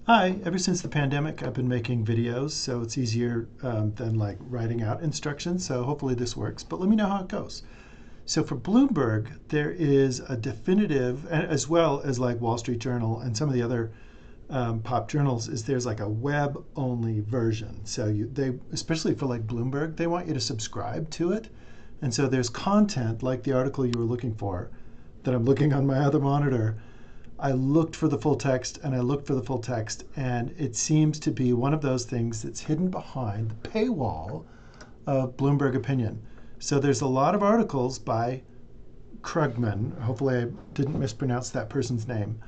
Hi, ever since the pandemic, I've been making videos, so it's easier than like writing out instructions. So hopefully this works, but let me know how it goes. So for Bloomberg, there is a definitive, as well as like Wall Street Journal and some of the other pop journals, is there's like a web-only version. So they, especially for like Bloomberg, they want you to subscribe to it. And so there's content like the article you were looking for that I'm looking on my other monitor. I looked for the full text and I looked for the full text, and it seems to be one of those things that's hidden behind the paywall of Bloomberg Opinion. So there's a lot of articles by Krugman, hopefully I didn't mispronounce that person's name,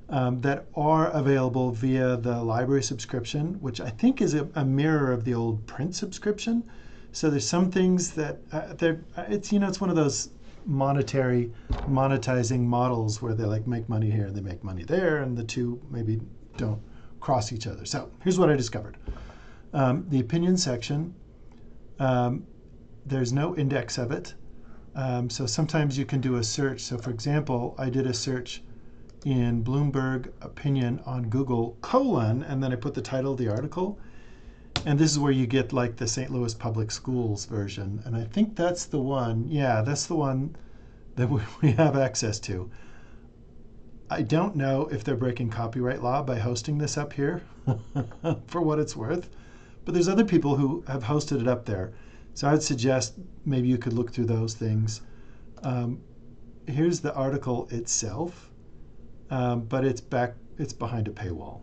that are available via the library subscription, which I think is a mirror of the old print subscription. So there's some things that it's one of those monetizing models where they like make money here and they make money there, and the two maybe don't cross each other. So here's what I discovered. The opinion section, there's no index of it. So sometimes you can do a search. So for example, I did a search in Bloomberg Opinion on Google, and then I put the title of the article. And this is where you get like the St. Louis Public Schools version. And I think that's the one, yeah, that's the one that we have access to. I don't know if they're breaking copyright law by hosting this up here, for what it's worth. But there's other people who have hosted it up there. So I would suggest maybe you could look through those things. Here's the article itself, but it's behind a paywall.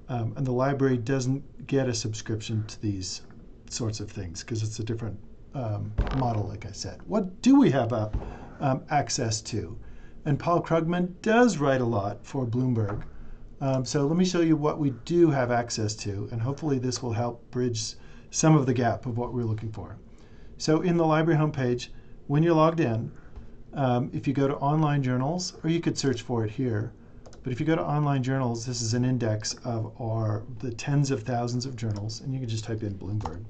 And the library doesn't get a subscription to these sorts of things because it's a different model, like I said. What do we have access to? And Paul Krugman does write a lot for Bloomberg. So let me show you what we do have access to, and hopefully this will help bridge some of the gap of what we're looking for. So in the library homepage, when you're logged in, if you go to online journals, or you could search for it here, but if you go to online journals, this is an index of the tens of thousands of journals, and you can just type in Bloomberg.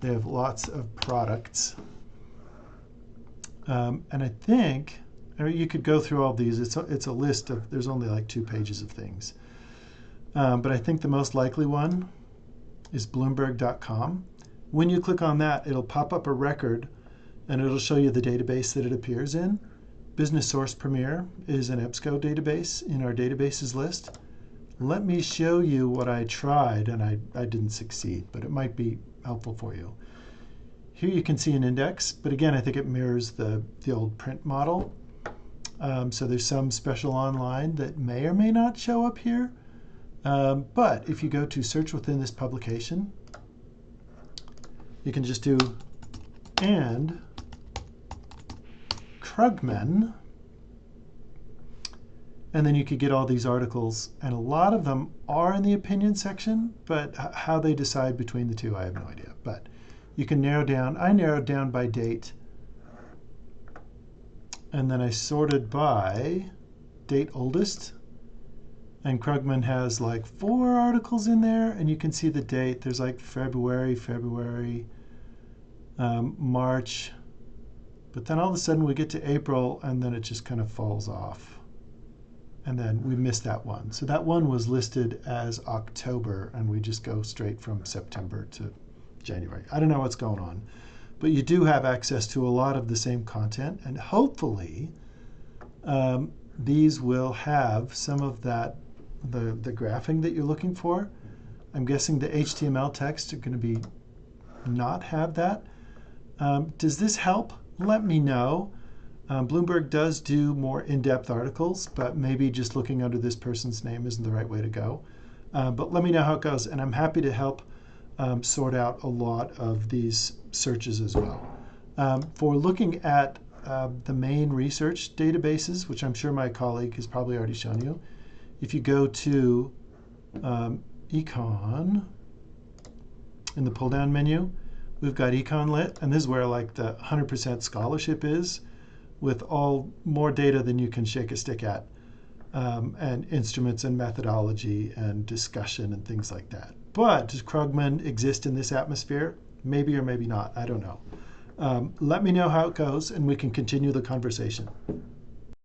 They have lots of products. And I think, you could go through all these. It's a list of, there's only like 2 pages of things. But I think the most likely one is Bloomberg.com. When you click on that, it'll pop up a record, and it'll show you the database that it appears in. Business Source Premier is an EBSCO database in our databases list. Let me show you what I tried, and I didn't succeed, but it might be helpful for you. Here you can see an index, but again, I think it mirrors the old print model. So there's some special online that may or may not show up here. But if you go to search within this publication, you can just do and Krugman, and then you could get all these articles, and a lot of them are in the opinion section, but how they decide between the two, I have no idea. But you can narrow down. I narrowed down by date, and then I sorted by date oldest, and Krugman has like 4 articles in there, and you can see the date. There's like February, March, but then all of a sudden we get to April, and then it just kind of falls off. And then we missed that one. So that one was listed as October, and we just go straight from September to January. I don't know what's going on, but you do have access to a lot of the same content, and hopefully these will have some of that, the graphing that you're looking for. I'm guessing the HTML text are going to be not have that. Does this help? Let me know. Bloomberg does do more in-depth articles, but maybe just looking under this person's name isn't the right way to go. But let me know how it goes, and I'm happy to help sort out a lot of these searches as well. For looking at the main research databases, which I'm sure my colleague has probably already shown you, if you go to econ in the pull-down menu, we've got econ lit, and this is where like the 100% scholarship is, with all more data than you can shake a stick at, and instruments and methodology and discussion and things like that. But does Krugman exist in this atmosphere? Maybe or maybe not. I don't know. Let me know how it goes, and we can continue the conversation.